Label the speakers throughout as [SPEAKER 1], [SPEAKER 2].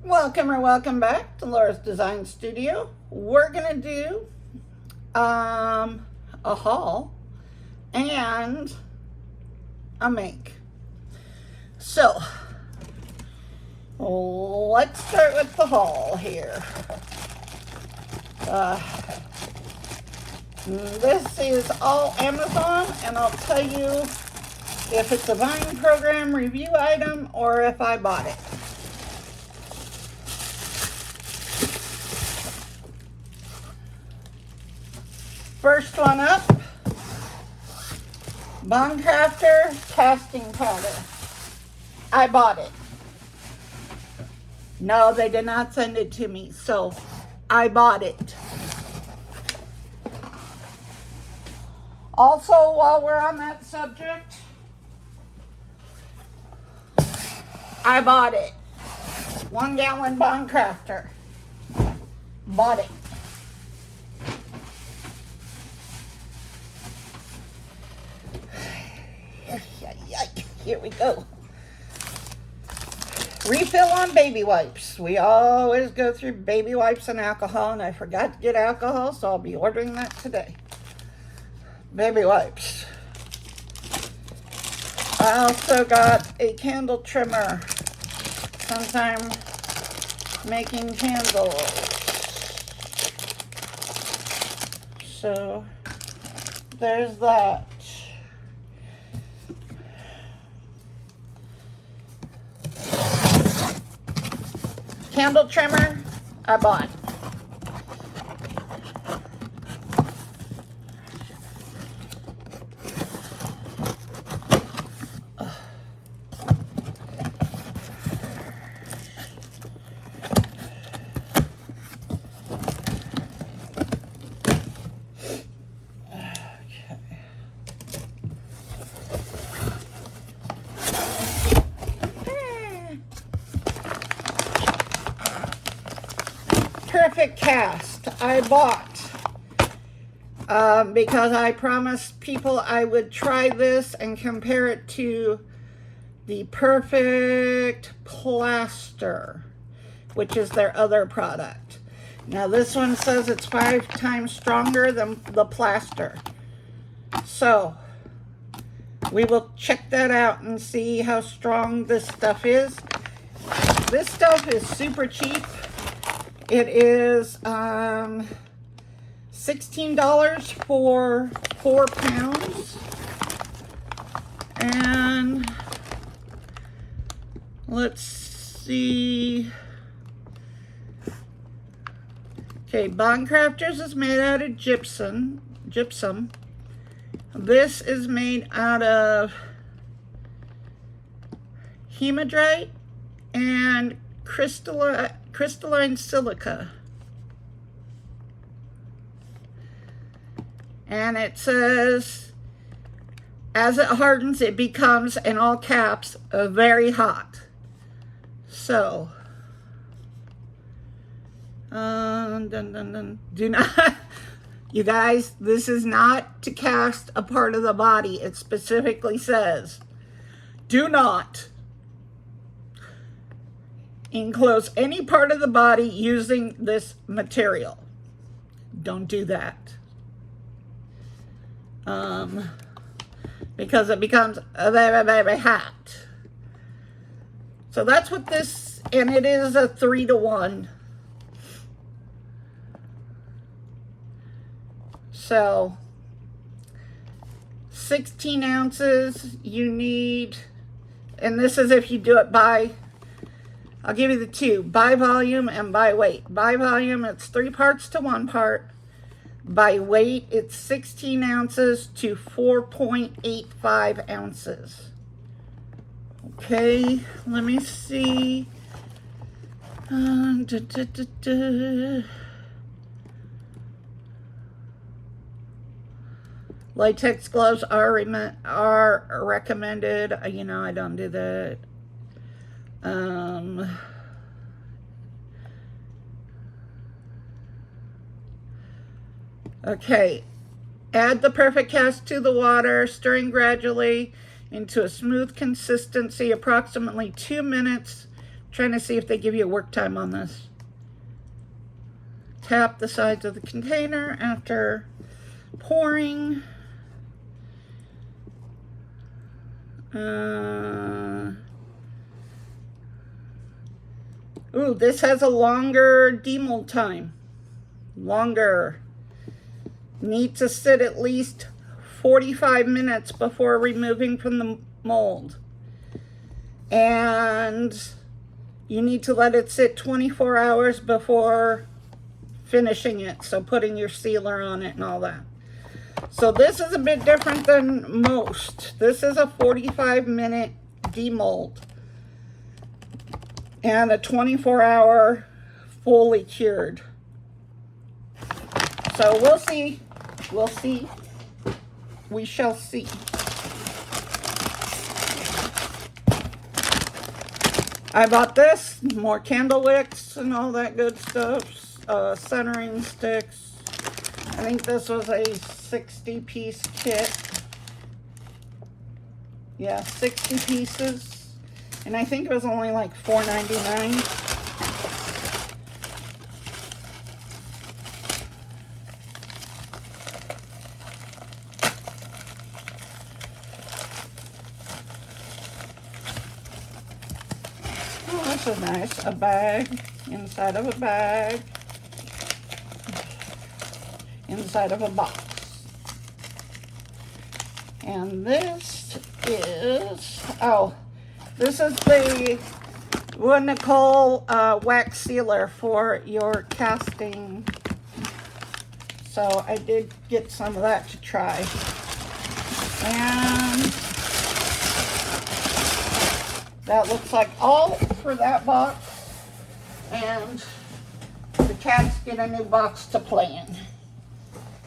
[SPEAKER 1] Welcome or welcome back to Laura's Design Studio. We're gonna do a haul and a make. So let's start with the haul here. This is all Amazon, and I'll tell you if it's a buying program review item or if I bought it. First one up, Craftor casting powder. I bought it. No, they did not send it to me, so I bought it. Also, while we're on that subject, I bought it. 1 gallon Craftor. Bought it. Here we go. Refill on baby wipes. We always go through baby wipes and alcohol, and I forgot to get alcohol, so I'll be ordering that today. Baby wipes. I also got a candle trimmer. Sometime making candles. So there's that. Candle trimmer, I bought. Perfect cast I bought because I promised people I would try this and compare it to the Perfect Plaster, which is their other product. Now this one says it's 5 times stronger than the plaster, so we will check that out and see how strong this stuff is. This stuff is super cheap. It is $16 for 4 pounds. And let's see. Okay, Craftor's is made out of gypsum. This is made out of hematite and crystalline silica. And it says, as it hardens, it becomes, in all caps, very hot. So, do not, you guys, this is not to cast a part of the body. It specifically says, do not enclose any part of the body using this material. Don't do that. Because it becomes very, very hot. So that's what this, and it is a 3-to-1. So 16 ounces you need, and this is if you do it by, I'll give you the two, by volume and by weight. By volume, it's 3 parts to 1 part. By weight, it's 16 ounces to 4.85 ounces. Okay, let me see. Latex gloves are recommended. You know, I don't do that. Okay, add the Perfect Cast to the water, stirring gradually into a smooth consistency, approximately 2 minutes trying to see if they give you a work time on this. Tap the sides of the container after pouring. Ooh, this has a longer demold time. Longer. Need to sit at least 45 minutes before removing from the mold. And you need to let it sit 24 hours before finishing it. So putting your sealer on it and all that. So this is a bit different than most. This is a 45-minute demold. And a 24-hour fully cured. So we'll see. We'll see. We shall see. I bought this, more candle wicks and all that good stuff. Centering sticks. I think this was a 60-piece kit. Yeah, 60 pieces. And I think it was only like $4.99. Oh, this is nice. A bag inside of a bag. Inside of a box. And this is, oh, this is the Wood Nicole wax sealer for your casting. So I did get some of that to try. And that looks like all for that box. And the cats get a new box to play in.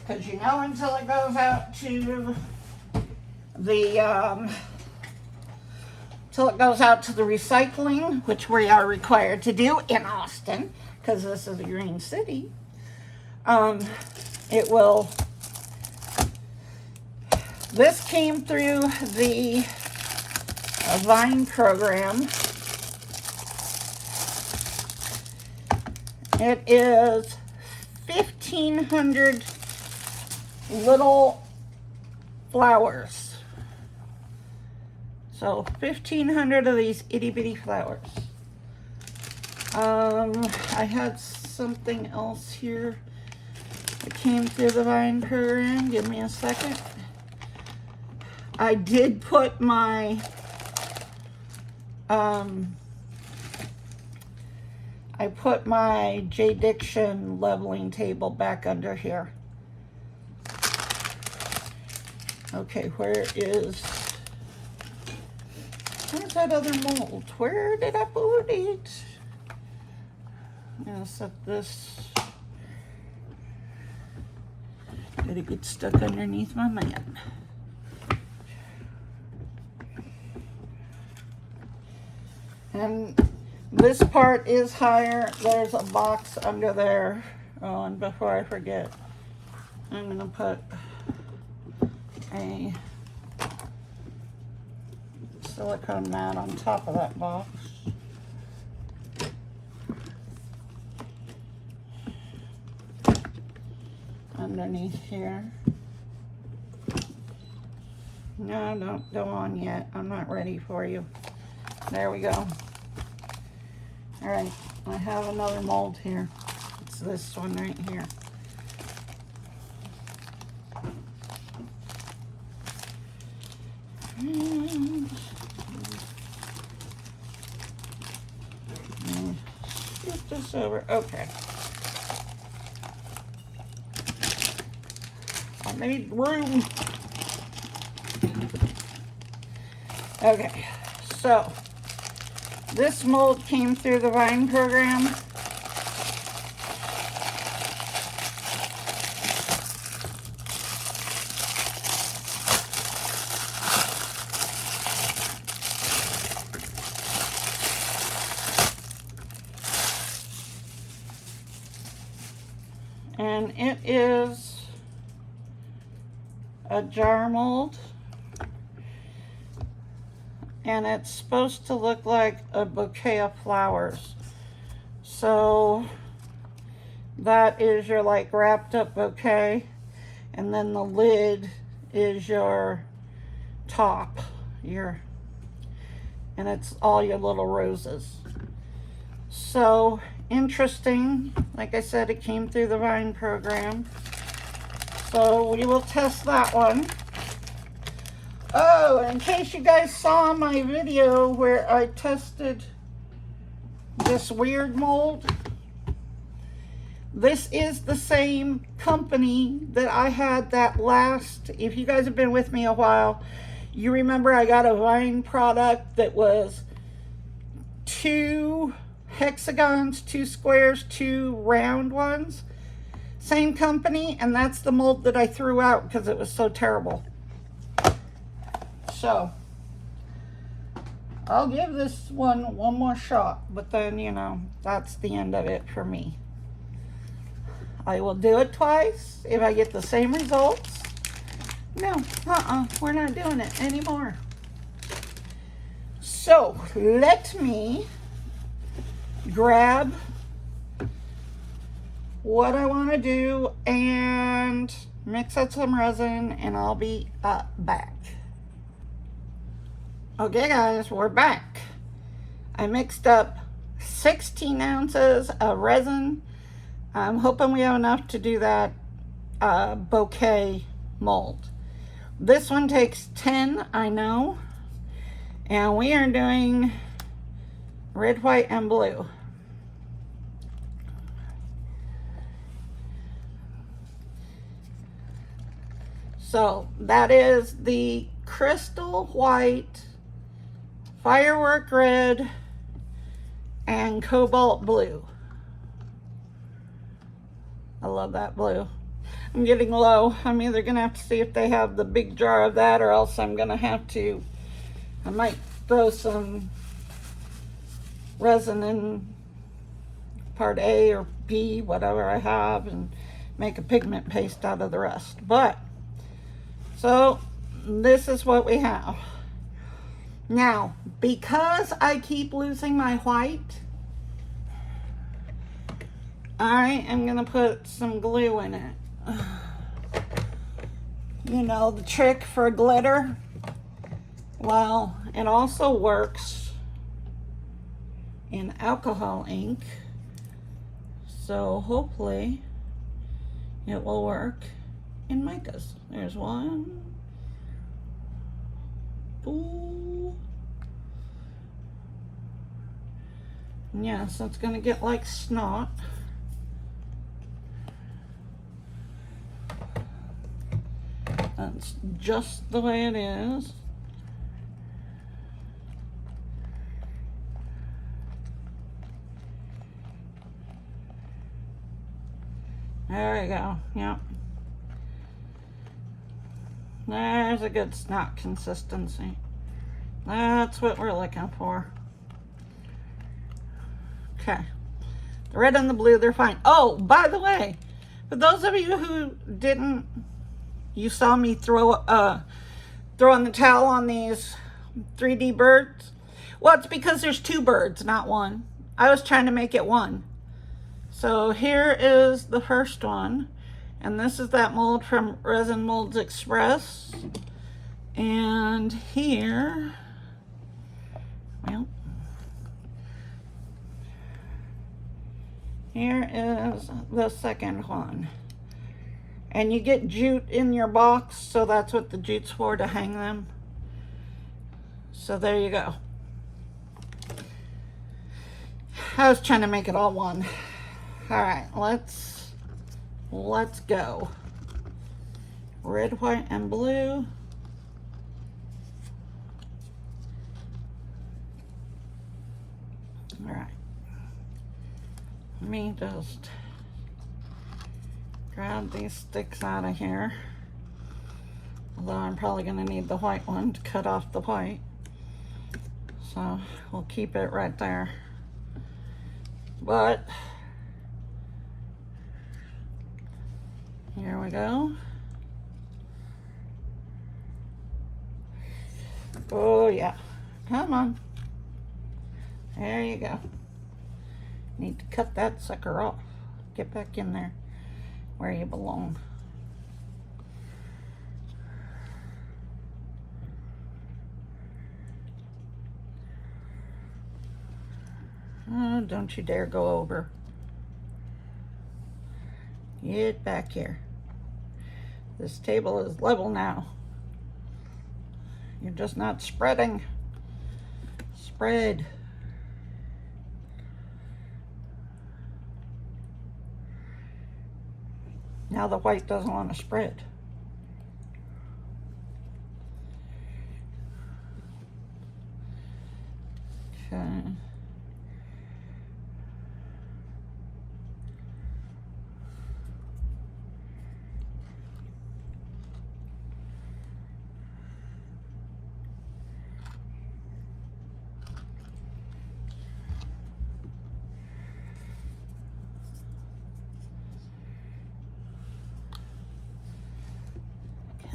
[SPEAKER 1] Because you know, until it goes out to the recycling, which we are required to do in Austin, because this is a green city, it will. This came through the Vine program. It is 1,500 little flowers. So 1,500 of these itty bitty flowers. I had something else here that came through the Vine program. Give me a second. I did put my J. Diction leveling table back under here. Okay, where's that other mold? Where did I put it? I'm gonna set this. Gotta get stuck underneath my mat. And this part is higher. There's a box under there. Oh, and before I forget, I'm gonna put a silicone mat on top of that box. Underneath here. No, don't go on yet. I'm not ready for you. There we go. All right, I have another mold here. It's this one right here. Scoop this over. Okay. I need room. Okay, so this mold came through the Vine program. And it is a jar mold. and it's supposed to look like a bouquet of flowers. So that is your like wrapped up bouquet, and then the lid is your top, and it's all your little roses. So interesting. Like I said, it came through the Vine program. So we will test that one. Oh, in case you guys saw my video where I tested this weird mold, this is the same company that I had that last, if you guys have been with me a while, you remember I got a Vine product that was 2 hexagons, 2 squares, 2 round ones. Same company, and that's the mold that I threw out because it was so terrible. So I'll give this one more shot, but then, you know, that's the end of it for me. I will do it twice if I get the same results. No, we're not doing it anymore. So let me grab what I want to do and mix up some resin, and I'll be back. Okay guys, we're back. I mixed up 16 ounces of resin. I'm hoping we have enough to do that bouquet mold. This one takes 10, I know, and we are doing red, white, and blue. So that is the crystal white, firework red, and cobalt blue. I love that blue. I'm getting low. I'm either gonna have to see if they have the big jar of that, or else I'm gonna have to, I might throw some resin in part A or B, whatever I have, and make a pigment paste out of the rest. But so this is what we have. Now, because I keep losing my white, I am gonna put some glue in it. You know, the trick for glitter, well, it also works in alcohol ink, so hopefully it will work in micas. There's one. Ooh. Yeah, so it's gonna get like snot. That's just the way it is. There we go. Yep. There's a good snot consistency. That's what we're looking for. Okay. The red and the blue, they're fine. Oh, by the way, for those of you who didn't, you saw me throwing the towel on these 3D birds. Well, it's because there's 2 birds, not one. I was trying to make it one. So here is the first one. And this is that mold from Resin Molds Express. And here, well, here is the second one. And you get jute in your box, so that's what the jute's for, to hang them. So there you go. I was trying to make it all one. All right, let's go. Red, white, and blue. All right. Let me just grab these sticks out of here. Although I'm probably going to need the white one to cut off the white. So we'll keep it right there. But here we go. Oh yeah. Come on. There you go. Need to cut that sucker off. Get back in there where you belong. Oh, don't you dare go over. Get back here. This table is level now. You're just not spreading. Spread. Now the white doesn't want to spread. Okay.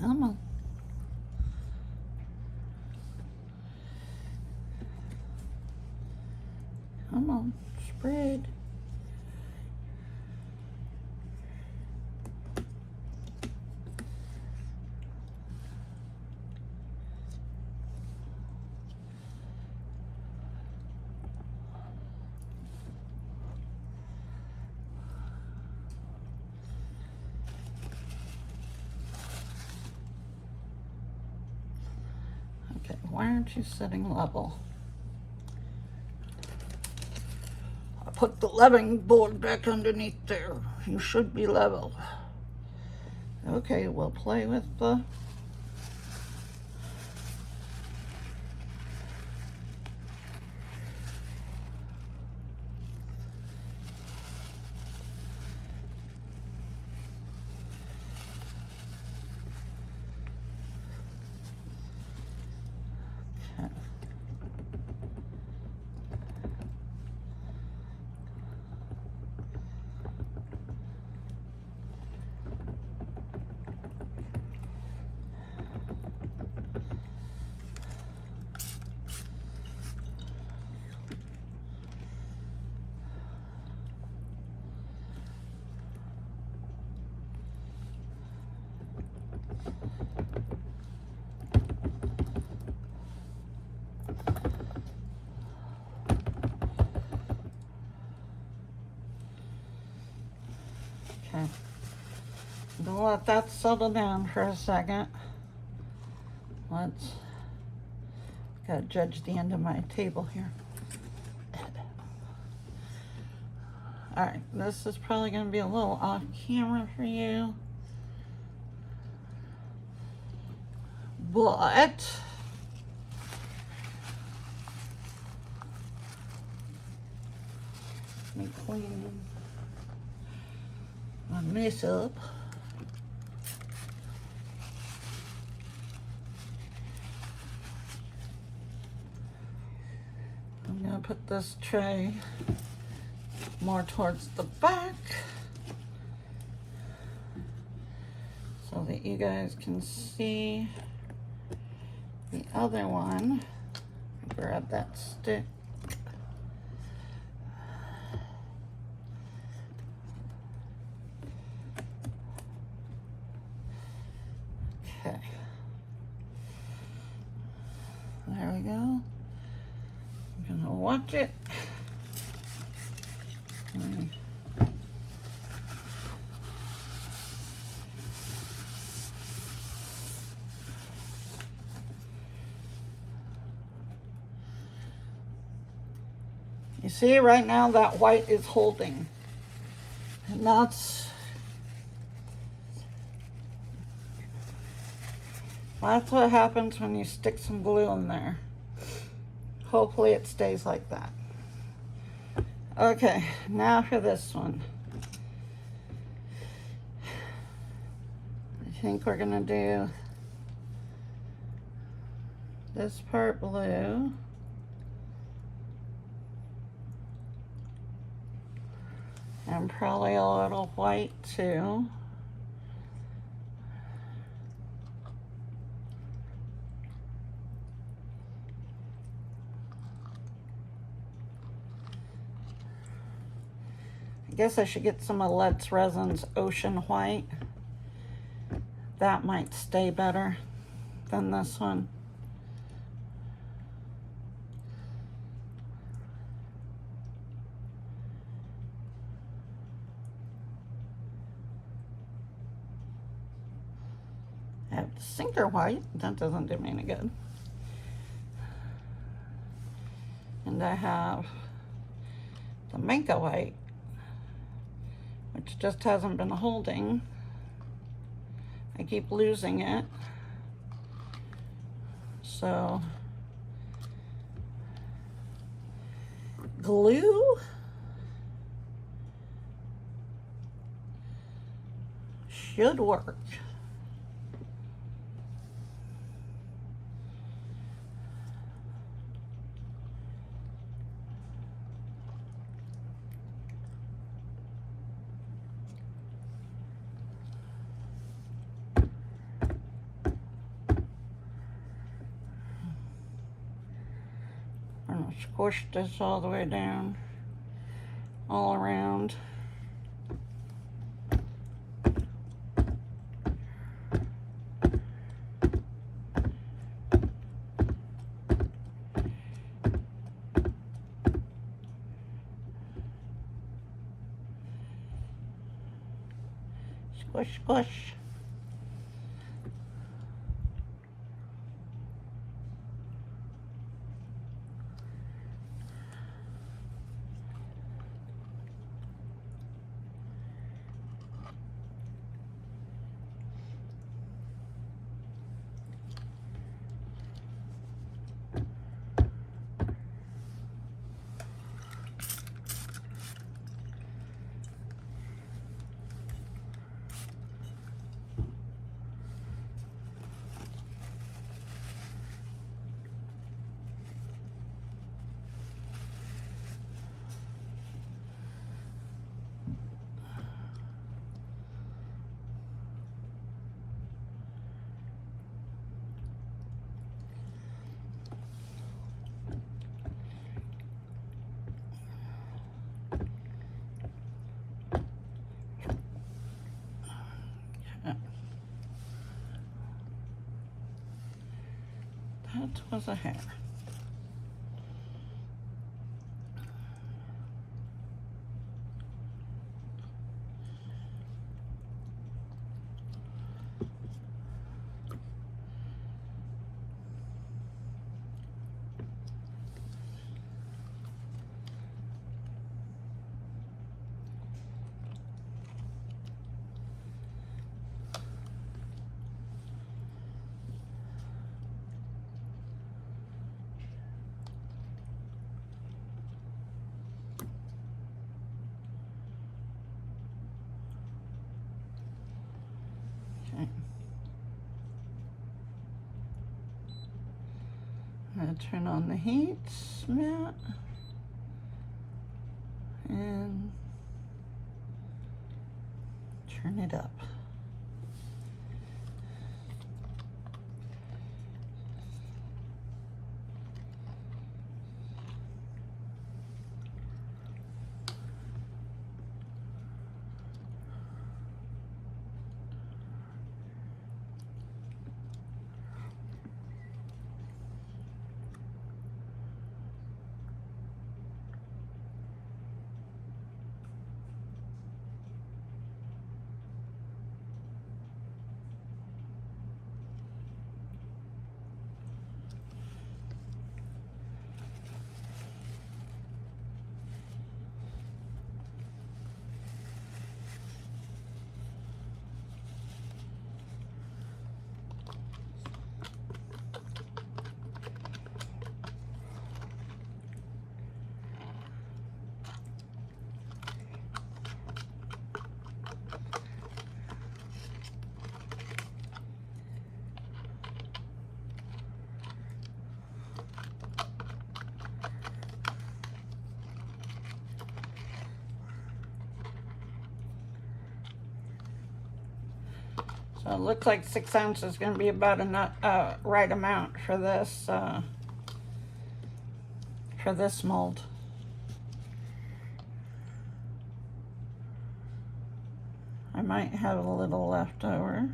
[SPEAKER 1] Come on. Come on, spread. Okay, why aren't you sitting level? I put the leveling board back underneath there. You should be level. Okay, we'll play with the okay. Don't let that settle down for a second. Let's gotta judge the end of my table here. All right, this is probably gonna be a little off camera for you, but let me clean my mess up. I'm gonna put this tray more towards the back so that you guys can see the other one. Grab that stick. Okay. There we go. I'm gonna watch it. You see, right now that white is holding, and that's what happens when you stick some glue in there. Hopefully it stays like that. Okay, now for this one. I think we're gonna do this part blue. And probably a little white too. I guess I should get some of Let's Resin's Ocean White. That might stay better than this one. I have the Sinker White. That doesn't do me any good. And I have the Manka White, which just hasn't been holding. I keep losing it. So, glue should work. I'm gonna squish this all the way down, all around. Squish, squish. That was a hair. I'm going to turn on the heat mat and turn it up. So it looks like 6 ounces is going to be about a right amount for this mold. I might have a little left over.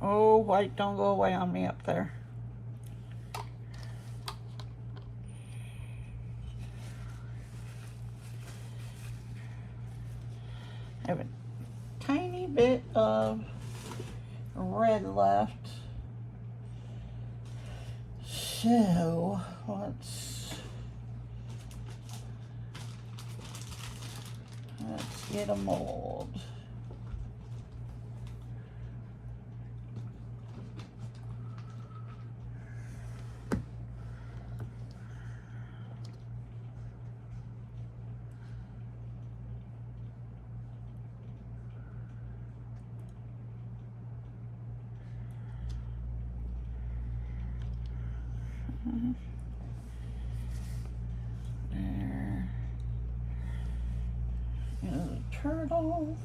[SPEAKER 1] Oh, white, don't go away on me up there. I have a tiny bit of red left. So, let's get a mold. There is a turtle.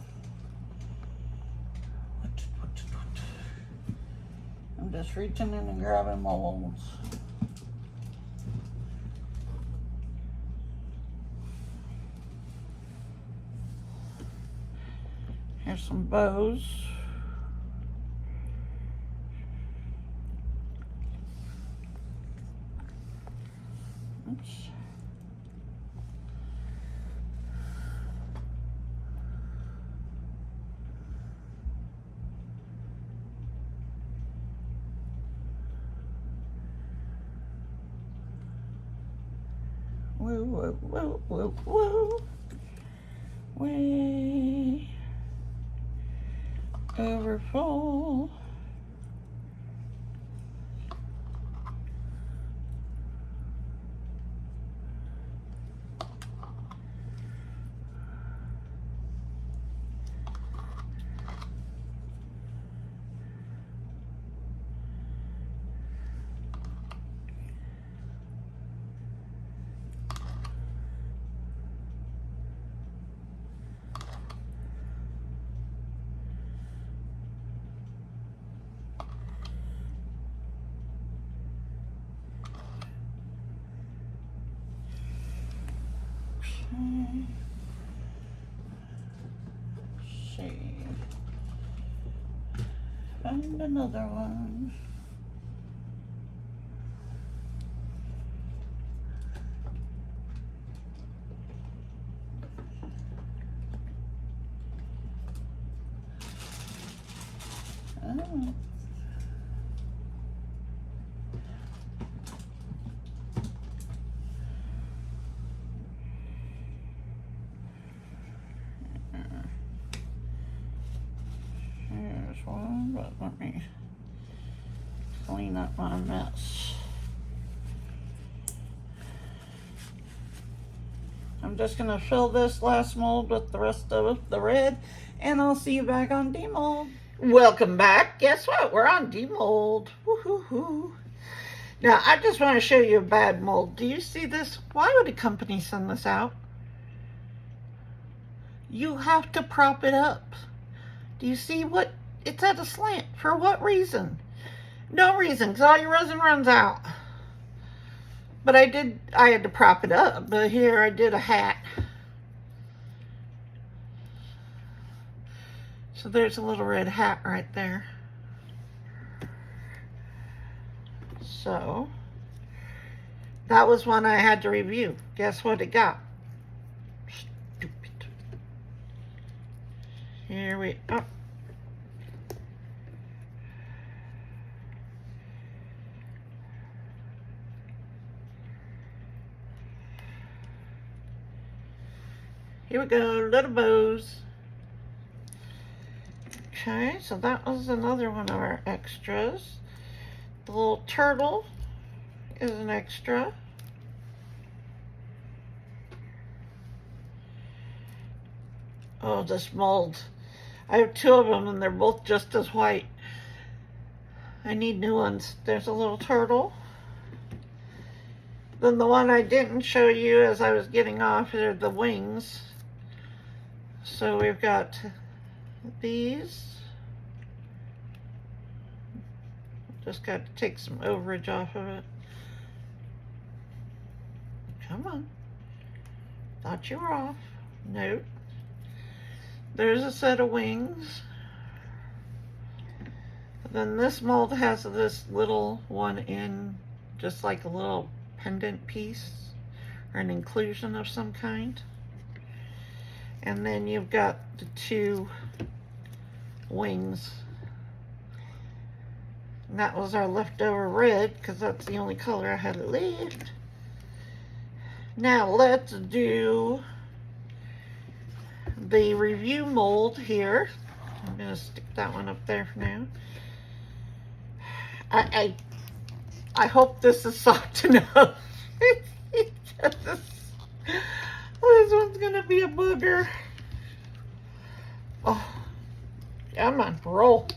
[SPEAKER 1] I'm just reaching in and grabbing molds. Here's some bows. Oops. Whoa, whoa, whoa, whoa, whoa. Way over full. See. Find another one. Oh. Here's one, but let me clean up my mess. I'm just going to fill this last mold with the rest of the red, and I'll see you back on Demold. Welcome back. Guess what? We're on Demold. Woo-hoo-hoo. Now, I just want to show you a bad mold. Do you see this? Why would a company send this out? You have to prop it up. Do you see what? It's at a slant. For what reason? No reason, because all your resin runs out. But I had to prop it up, but here I did a hat. So there's a little red hat right there. So that was one I had to review. Guess what it got? Stupid. Here we go. Here we go, little bows. Okay, so that was another one of our extras. The little turtle is an extra. Oh, this mold. I have two of them and they're both just as white. I need new ones. There's a little turtle. Then the one I didn't show you as I was getting off are the wings. So we've got these. Just got to take some overage off of it. Come on. Thought you were off. Nope. There's a set of wings. Then this mold has this little one in, just like a little pendant piece or an inclusion of some kind. And then you've got the two wings. And that was our leftover red, because that's the only color I had left. Now let's do the review mold here. I'm going to stick that one up there for now. I hope this is soft enough. This one's going to be a booger. Oh, come on, roll.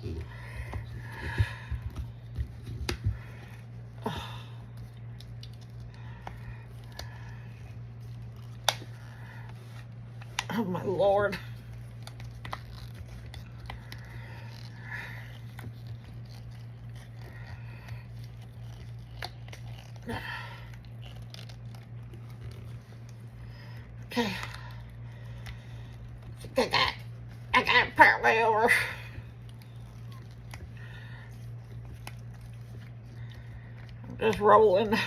[SPEAKER 1] Oh my Lord. Okay. I got it partway over. I'm just rolling.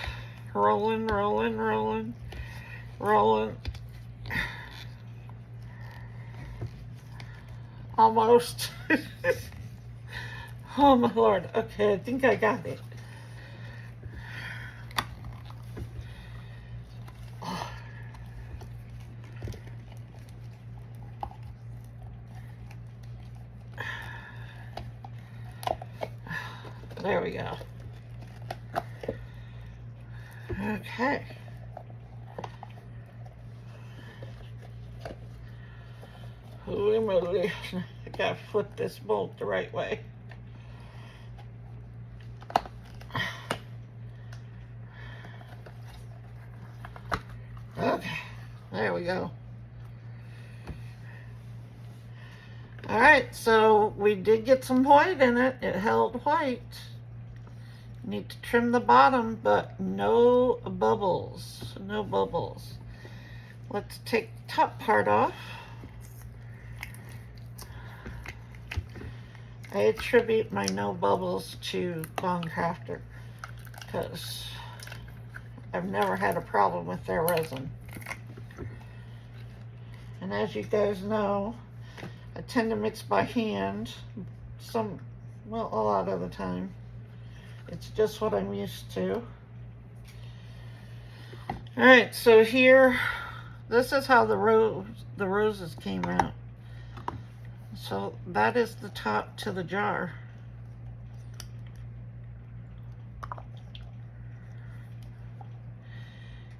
[SPEAKER 1] Almost. Oh my Lord. Okay, I think I got it. Oh. There we go. Okay. Holy moly. I gotta flip this mold the right way. Okay, there we go. Alright, so we did get some white in it. It held white. Need to trim the bottom, but no bubbles. No bubbles. Let's take the top part off. I attribute my no bubbles to Craftor because I've never had a problem with their resin. And as you guys know, I tend to mix by hand a lot of the time. It's just what I'm used to. Alright, so here, this is how the roses came out. So that is the top to the jar.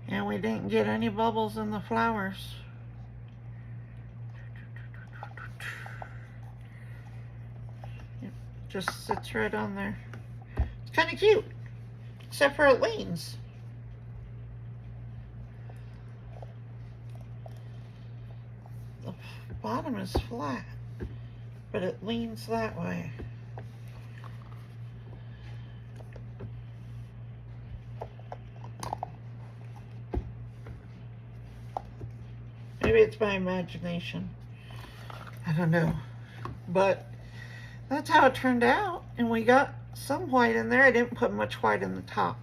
[SPEAKER 1] And we didn't get any bubbles in the flowers. It just sits right on there. It's kind of cute, except for it leans. The bottom is flat, but it leans that way. Maybe it's my imagination. I don't know. But that's how it turned out. And we got some white in there. I didn't put much white in the top.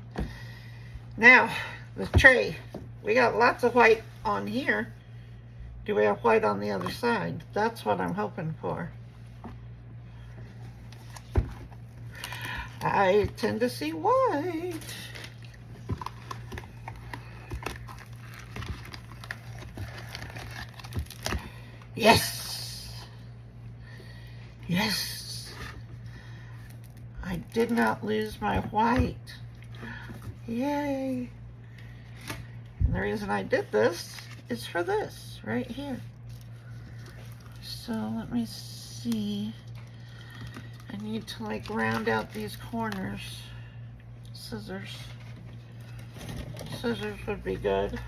[SPEAKER 1] Now, the tray. We got lots of white on here. Do we have white on the other side? That's what I'm hoping for. I tend to see white. Yes. Yes. I did not lose my white. Yay. And the reason I did this is for this right here. So let me see. I need to like round out these corners. Scissors. Scissors would be good.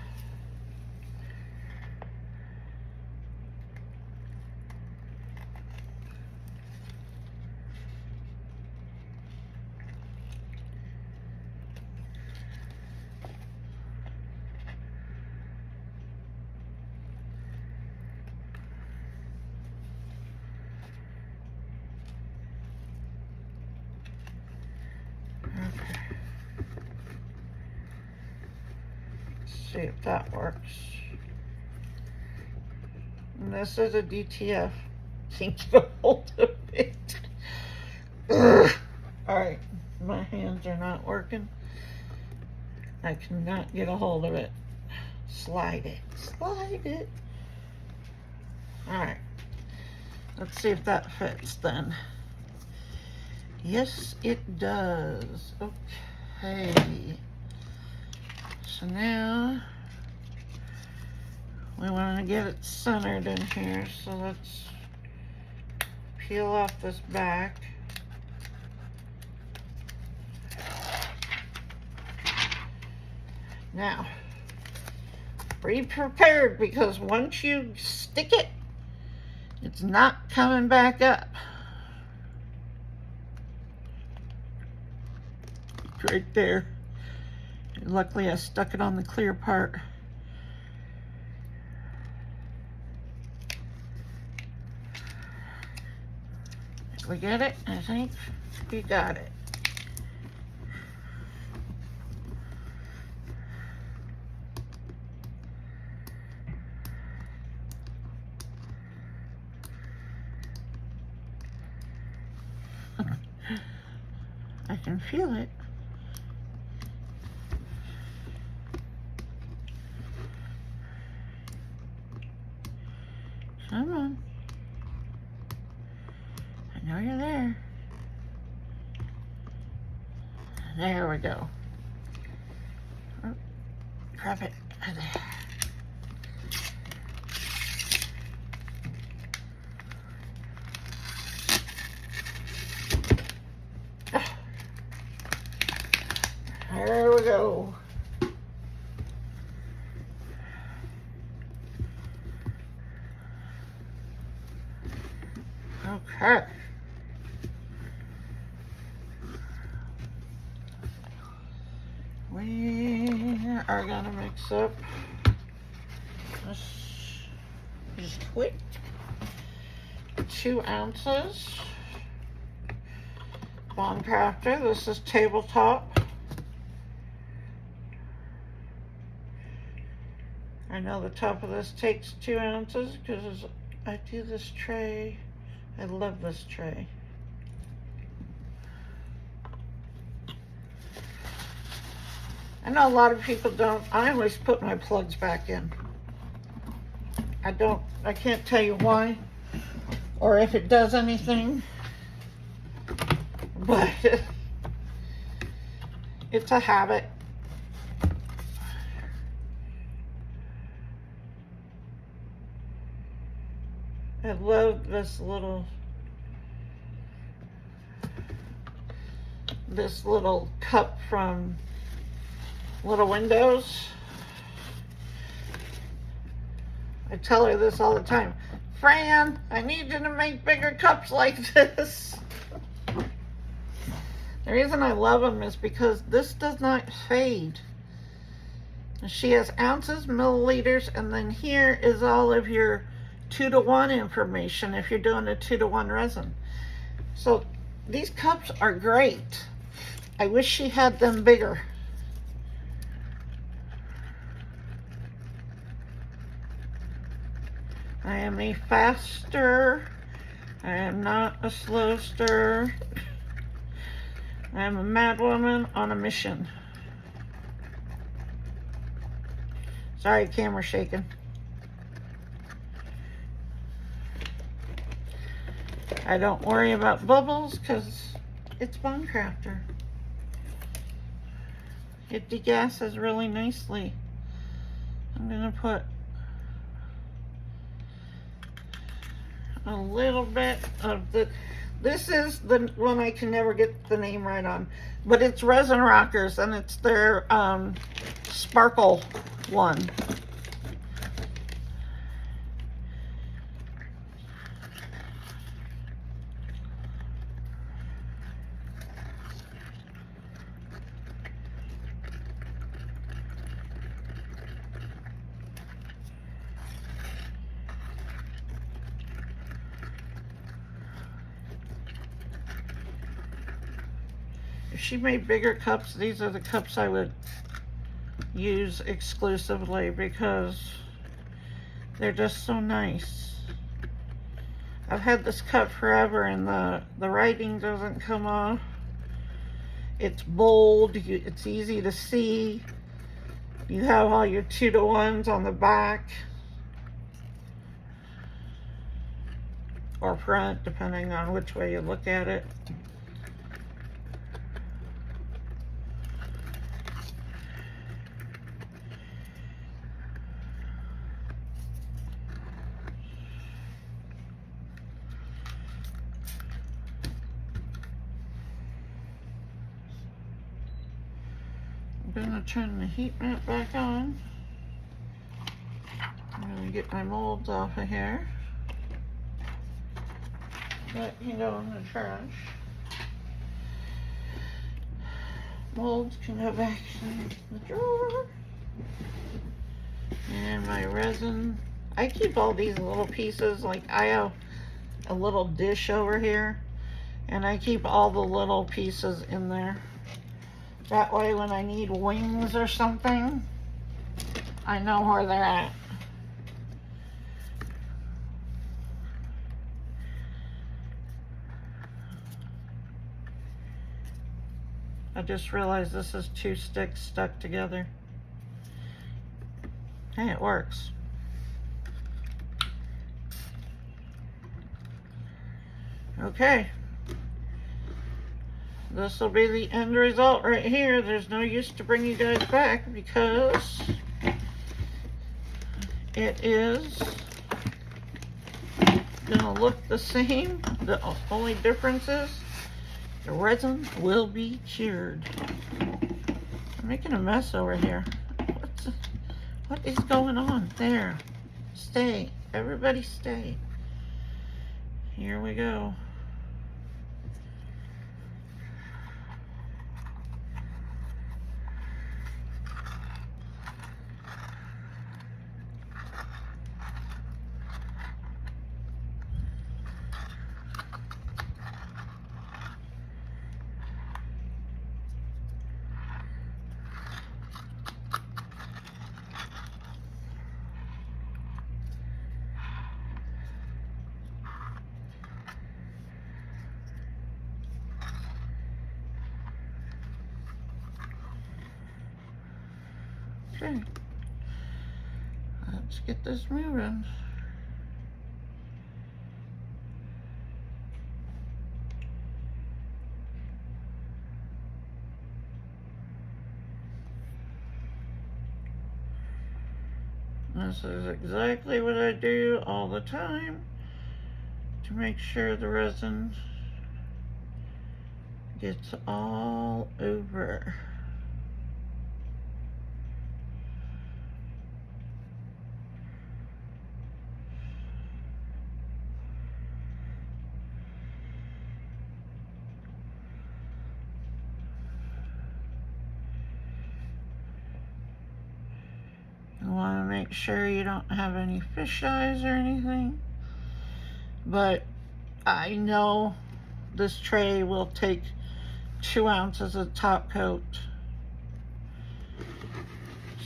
[SPEAKER 1] See if that works. And this is a DTF. Seems to hold a bit. Alright, my hands are not working. I cannot get a hold of it. Slide it. Slide it. Alright. Let's see if that fits then. Yes, it does. Okay. So now we want to get it centered in here, so let's peel off this back. Now, be prepared, because once you stick it, it's not coming back up. It's right there. Luckily, I stuck it on the clear part. Did we get it? I think we got it. I can feel it. Come on. I know you're there. There we go. Oh, grab it. There. There we go. Okay. We are gonna mix up this twit, 2 ounces. Bomb Craftor. This is tabletop. I know the top of this takes 2 ounces because I do this tray. I love this tray. I know a lot of people don't. I always put my plugs back in. I can't tell you why or if it does anything, but it's a habit. I love this little cup from Little Windows. I tell her this all the time. Fran, I need you to make bigger cups like this. The reason I love them is because this does not fade. She has ounces, milliliters, and then here is all of your 2-to-1 information if you're doing a 2-to-1 resin. So these cups are great. I wish she had them bigger. I am a fast stirrer. I am not a slow stirrer. I am a mad woman on a mission. Sorry, camera shaking. I don't worry about bubbles because it's Bone Craftor. It degasses really nicely. I'm gonna put a little bit of this is the one I can never get the name right on, but it's Resin Rockers, and it's their sparkle one. If she made bigger cups, these are the cups I would use exclusively because they're just so nice. I've had this cup forever and the writing doesn't come off. It's bold, it's easy to see. You have all your 2-to-1s on the back or front, depending on which way you look at it. I'm gonna turn the heat mat back on. I'm gonna get my molds off of here. That can go in the trash. Molds can go back in the drawer. And my resin. I keep all these little pieces, like I have a little dish over here, and I keep all the little pieces in there. That way when I need wings or something, I know where they're at. I just realized this is 2 sticks stuck together. Hey, it works. Okay. This will be the end result right here. There's no use to bring you guys back because it is gonna look the same. The only difference is the resin will be cured. I'm making a mess over here. What is going on? There. Stay. Everybody stay. Here we go. Okay, let's get this moving. This is exactly what I do all the time to make sure the resin gets all over. make sure you don't have any fish eyes or anything. But I know this tray will take 2 ounces of top coat.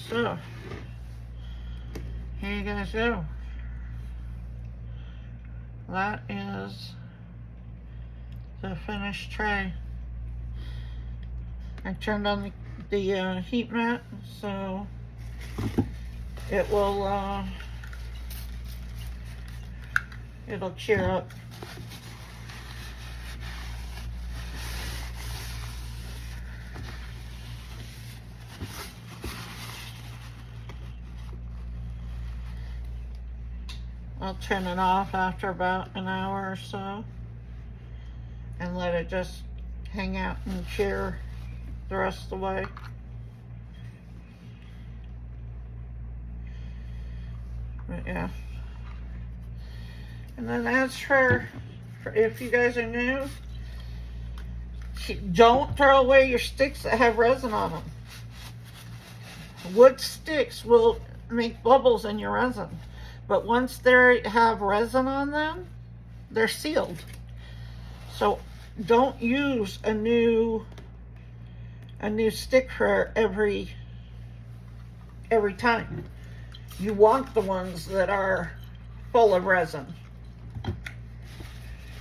[SPEAKER 1] So, here you guys go. That is the finished tray. I turned on the heat mat, so it will it'll cure up. I'll turn it off after about an hour or so and let it just hang out and cure the rest of the way. But yeah. And then as for if you guys are new, don't throw away your sticks that have resin on them. Wood sticks will make bubbles in your resin, but once they have resin on them, they're sealed. So don't use a new stick for every time. You want the ones that are full of resin.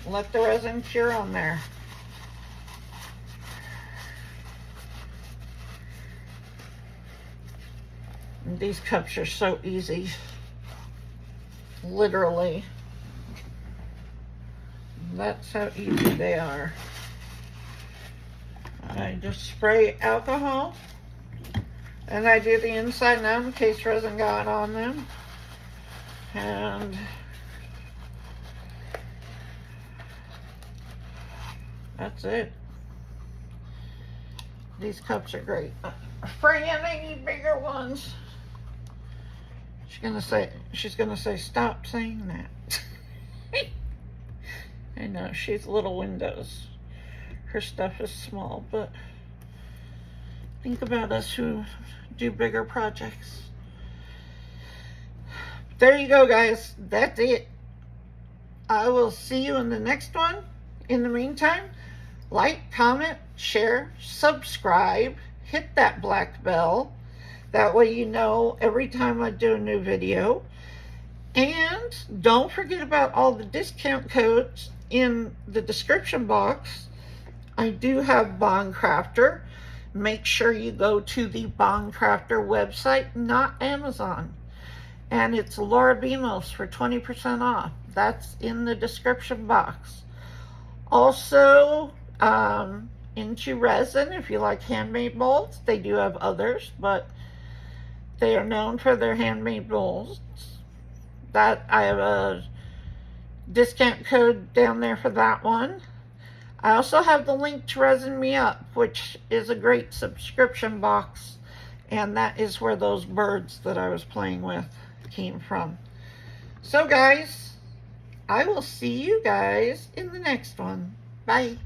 [SPEAKER 1] Let the resin cure on there. And these cups are so easy. Literally. That's how easy they are. I just spray alcohol and I do the inside and out in case resin got on them. And that's it. These cups are great. Fran, I need bigger ones. She's gonna say, stop saying that. I know, she's little windows. Her stuff is small, but think about us who do bigger projects. There you go, guys. That's it. I will see you in the next one. In the meantime, like, comment, share, subscribe, hit that black bell. That way you know every time I do a new video. And don't forget about all the discount codes in the description box. I do have Bond Craftor. Make sure you go to the Bond Craftor website, not Amazon. And it's Laura Bimos for 20% off. That's in the description box. Also, IntoResin, if you like handmade molds. They do have others, but they are known for their handmade molds. That I have a discount code down there for that one. I also have the link to Resin Me Up, which is a great subscription box, and that is where those birds that I was playing with came from. So guys, I will see you guys in the next one. Bye.